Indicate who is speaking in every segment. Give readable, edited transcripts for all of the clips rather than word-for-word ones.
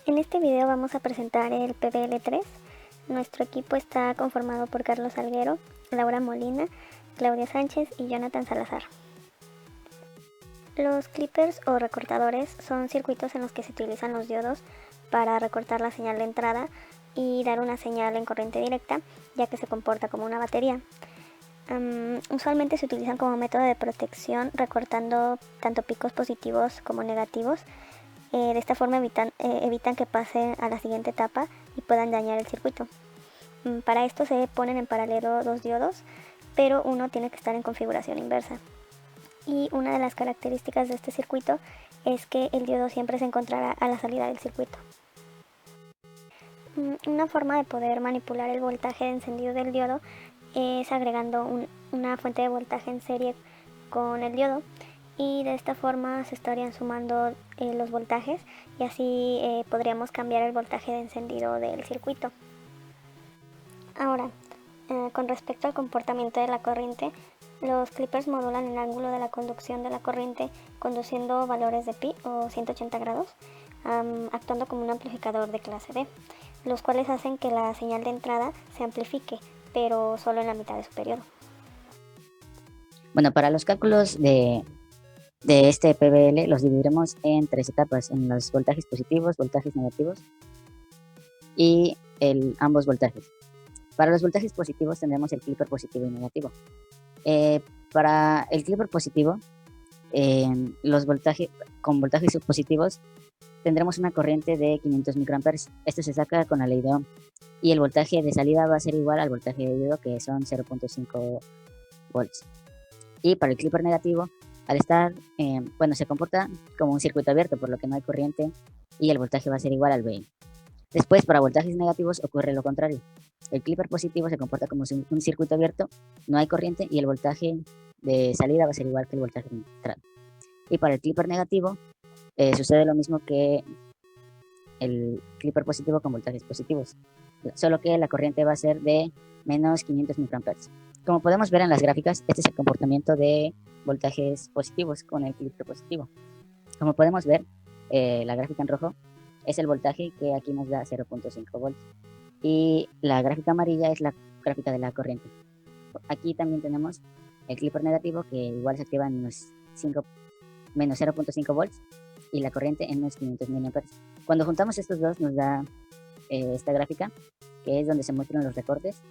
Speaker 1: En este video vamos a presentar el PBL3. Nuestro equipo está conformado por Carlos Alguero, Laura Molina, Claudia Sánchez y Jonathan Salazar. Los clippers o recortadores son circuitos en los que se utilizan los diodos para recortar la señal de entrada y dar una señal en corriente directa, ya que se comporta como una batería. Usualmente se utilizan como método de protección, recortando tanto picos positivos como negativos. De esta forma evitan que pasen a la siguiente etapa y puedan dañar el circuito. Para esto se ponen en paralelo dos diodos, pero uno tiene que estar en configuración inversa. Y una de las características de este circuito es que el diodo siempre se encontrará a la salida del circuito. Una forma de poder manipular el voltaje de encendido del diodo es agregando una fuente de voltaje en serie con el diodo, y de esta forma se estarían sumando los voltajes y así podríamos cambiar el voltaje de encendido del circuito. Ahora, con respecto al comportamiento de la corriente, los clippers modulan el ángulo de la conducción de la corriente conduciendo valores de pi o 180 grados, actuando como un amplificador de clase D, los cuales hacen que la señal de entrada se amplifique, pero solo en la mitad de su periodo.
Speaker 2: Bueno, para los cálculos de este PBL los dividiremos en tres etapas: en los voltajes positivos, voltajes negativos y ambos voltajes. Para los voltajes positivos tendremos el clipper positivo y negativo. Para el clipper positivo, con voltajes positivos tendremos una corriente de 500 microamperes. Esto se saca con la ley de Ohm. Y el voltaje de salida va a ser igual al voltaje de diodo, que son 0.5 volts. Y para el clipper negativo, al estar, se comporta como un circuito abierto, por lo que no hay corriente y el voltaje va a ser igual al VI. Después, para voltajes negativos ocurre lo contrario. El clipper positivo se comporta como un circuito abierto, no hay corriente y el voltaje de salida va a ser igual que el voltaje de entrada. Y para el clipper negativo sucede lo mismo que el clipper positivo con voltajes positivos, solo que la corriente va a ser de menos 500 microamperes. Como podemos ver en las gráficas, este es el comportamiento de voltajes positivos con el clipper positivo. Como podemos ver, la gráfica en rojo es el voltaje que aquí nos da 0.5 volts. Y la gráfica amarilla es la gráfica de la corriente. Aquí también tenemos el clipper negativo, que igual se activa en menos 0.5 volts y la corriente en unos 500 miliamperes. Cuando juntamos estos dos nos da esta gráfica, que es donde se muestran los recortes.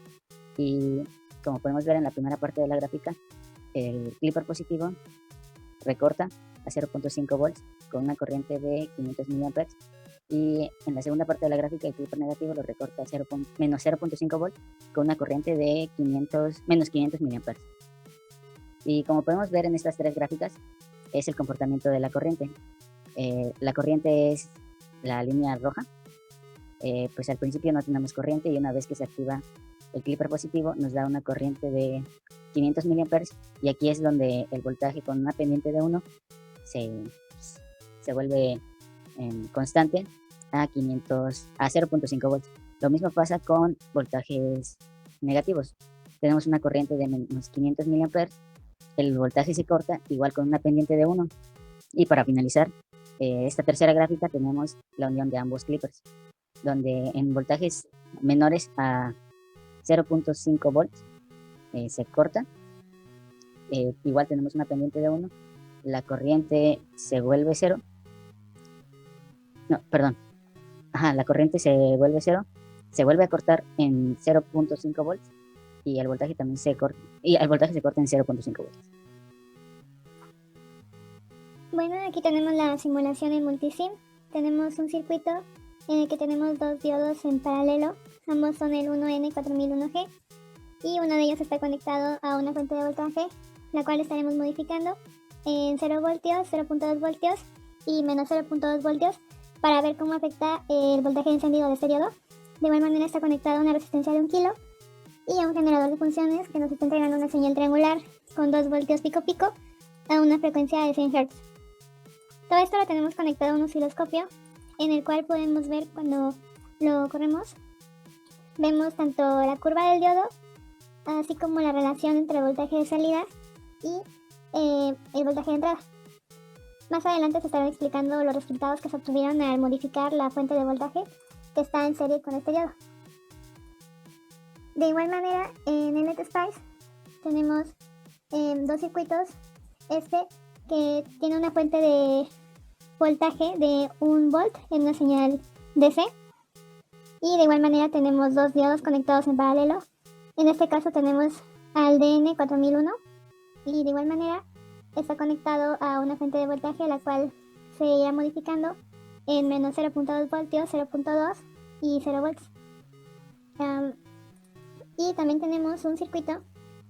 Speaker 2: Y como podemos ver en la primera parte de la gráfica, el clipper positivo recorta a 0.5 volts con una corriente de 500 miliamperes. Y en la segunda parte de la gráfica, el clipper negativo lo recorta a menos 0.5 volts con una corriente de menos 500 miliamperes. Y como podemos ver en estas tres gráficas, es el comportamiento de la corriente. La corriente es la línea roja. Pues al principio no tenemos corriente, y una vez que se activa el clipper positivo nos da una corriente de 500 miliamperes, y aquí es donde el voltaje con una pendiente de 1 se vuelve constante a 0.5 volts. Lo mismo pasa con voltajes negativos. Tenemos una corriente de menos 500 miliamperes, el voltaje se corta igual con una pendiente de 1. Y para finalizar esta tercera gráfica tenemos la unión de ambos clippers, donde en voltajes menores a 0.5 volts se corta. Igual tenemos una pendiente de 1, la corriente se vuelve 0. La corriente se vuelve 0, se vuelve a cortar en 0.5 volts y el voltaje también se corta, en 0.5 volts.
Speaker 3: Bueno, aquí tenemos la simulación en multisim. Tenemos un circuito en el que tenemos dos diodos en paralelo. Ambos son el 1N4001G y uno de ellos está conectado a una fuente de voltaje, la cual estaremos modificando en 0 voltios, 0.2 voltios y menos 0.2 voltios para ver cómo afecta el voltaje de encendido de este diodo. De igual manera está conectado a una resistencia de 1 kilo y a un generador de funciones que nos está entregando una señal triangular con 2 voltios pico pico a una frecuencia de 100 Hz. Todo esto lo tenemos conectado a un osciloscopio, en el cual podemos ver cuando lo corremos. Vemos tanto la curva del diodo, así como la relación entre el voltaje de salida y el voltaje de entrada. Más adelante se estarán explicando los resultados que se obtuvieron al modificar la fuente de voltaje que está en serie con este diodo. De igual manera, en el LTSpice tenemos dos circuitos, que tiene una fuente de voltaje de 1 volt en una señal DC, y de igual manera tenemos dos diodos conectados en paralelo. En este caso tenemos al DN4001, y de igual manera está conectado a una fuente de voltaje la cual se irá modificando en menos 0.2 voltios, 0.2 y 0 volts. Y también tenemos un circuito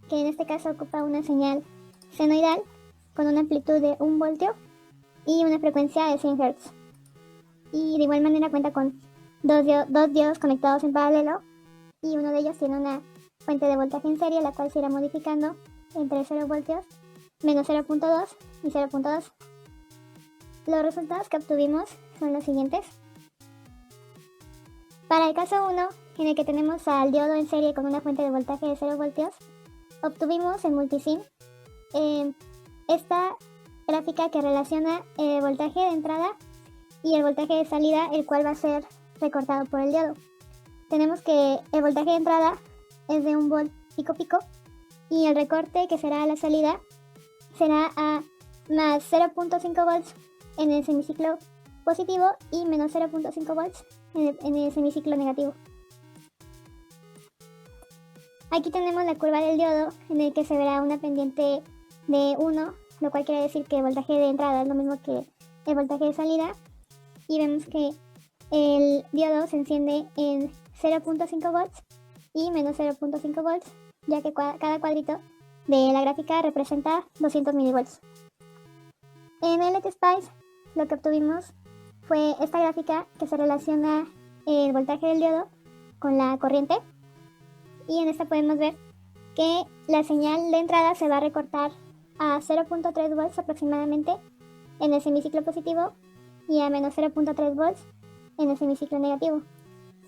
Speaker 3: que en este caso ocupa una señal senoidal con una amplitud de 1 voltio y una frecuencia de 100 Hz. Y de igual manera cuenta con dos diodos conectados en paralelo, y uno de ellos tiene una fuente de voltaje en serie la cual se irá modificando entre 0 voltios, menos 0.2 y 0.2. Los resultados que obtuvimos son los siguientes. Para el caso 1, en el que tenemos al diodo en serie con una fuente de voltaje de 0 voltios, obtuvimos en Multisim esta gráfica que relaciona el voltaje de entrada y el voltaje de salida, el cual va a ser recortado por el diodo. Tenemos que el voltaje de entrada es de 1 volt pico pico, y el recorte que será a la salida será a más 0.5 volts en el semiciclo positivo y menos 0.5 volts en el semiciclo negativo. Aquí tenemos la curva del diodo, en el que se verá una pendiente de 1, lo cual quiere decir que el voltaje de entrada es lo mismo que el voltaje de salida, y vemos que el diodo se enciende en 0.5 volts y menos 0.5 volts, ya que cada cuadrito de la gráfica representa 200 milivolts. En el LTSpice lo que obtuvimos fue esta gráfica que se relaciona el voltaje del diodo con la corriente, y en esta podemos ver que la señal de entrada se va a recortar a 0.3 volts aproximadamente en el semiciclo positivo y a menos 0.3 volts en el semiciclo negativo.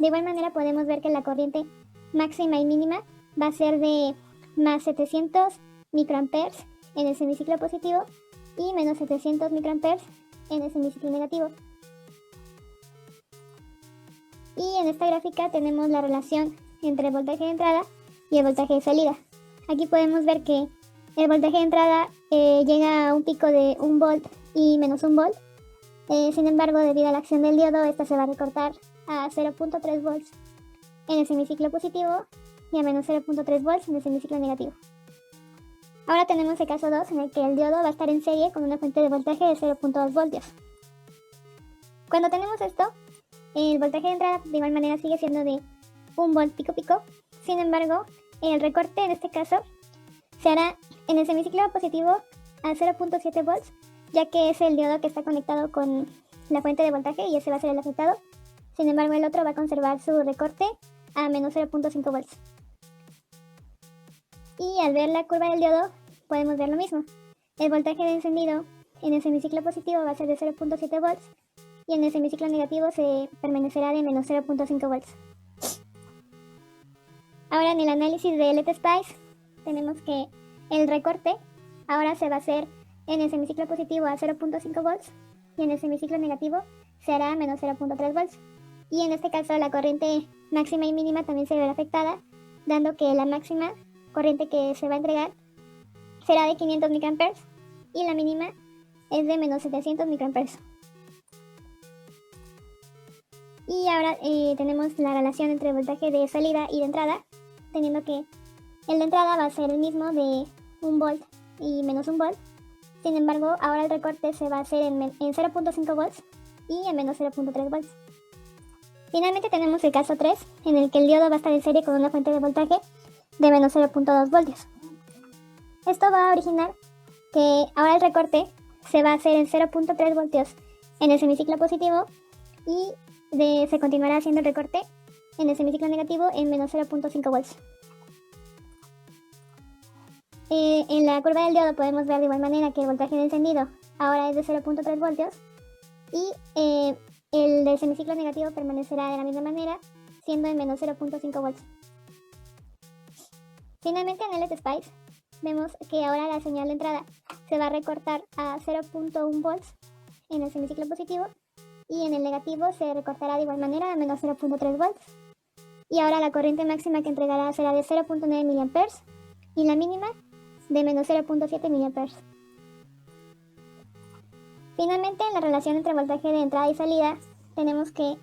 Speaker 3: De igual manera podemos ver que la corriente máxima y mínima va a ser de más 700 microamperes en el semiciclo positivo y menos 700 microamperes en el semiciclo negativo. Y en esta gráfica tenemos la relación entre el voltaje de entrada y el voltaje de salida. Aquí podemos ver que el voltaje de entrada llega a un pico de 1 volt y menos 1 volt. Sin embargo, debido a la acción del diodo, esta se va a recortar a 0.3 volts en el semiciclo positivo y a menos 0.3 volts en el semiciclo negativo. Ahora tenemos el caso 2, en el que el diodo va a estar en serie con una fuente de voltaje de 0.2 voltios. Cuando tenemos esto, el voltaje de entrada de igual manera sigue siendo de 1 volt pico pico. Sin embargo, el recorte en este caso se hará en el semiciclo positivo a 0.7 volts, ya que es el diodo que está conectado con la fuente de voltaje y ese va a ser el afectado. Sin embargo, el otro va a conservar su recorte a menos 0.5 volts. Y al ver la curva del diodo podemos ver lo mismo. El voltaje de encendido en el semiciclo positivo va a ser de 0.7 volts y en el semiciclo negativo se permanecerá de menos 0.5 volts. Ahora en el análisis de LTSpice tenemos que el recorte ahora se va a hacer en el semiciclo positivo a 0.5 volts y en el semiciclo negativo se hará a menos 0.3 volts. Y en este caso la corriente máxima y mínima también se verá afectada, dando que la máxima corriente que se va a entregar será de 500 microamperes y la mínima es de menos 700 microamperes. Y ahora tenemos la relación entre el voltaje de salida y de entrada, teniendo que el de entrada va a ser el mismo de 1 volt y menos 1 volt. Sin embargo, ahora el recorte se va a hacer en 0.5 volts y en menos 0.3 volts. Finalmente tenemos el caso 3, en el que el diodo va a estar en serie con una fuente de voltaje de menos 0.2 voltios. Esto va a originar que ahora el recorte se va a hacer en 0.3 voltios en el semiciclo positivo y se continuará haciendo el recorte en el semiciclo negativo en menos 0.5 volts. En la curva del diodo podemos ver de igual manera que el voltaje de encendido ahora es de 0.3 voltios y el del semiciclo negativo permanecerá de la misma manera, siendo en menos 0.5 volts. Finalmente en LTSpice vemos que ahora la señal de entrada se va a recortar a 0.1 volts en el semiciclo positivo y en el negativo se recortará de igual manera a menos 0.3 volts. Y ahora la corriente máxima que entregará será de 0.9 mA y la mínima de menos 0.7 mA. Finalmente, en la relación entre voltaje de entrada y salida, tenemos que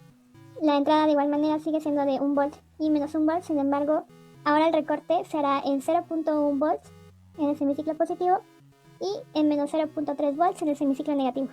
Speaker 3: la entrada de igual manera sigue siendo de 1 volt y menos 1 volt, sin embargo, ahora el recorte será en 0.1 volts en el semiciclo positivo y en menos 0.3 volts en el semiciclo negativo.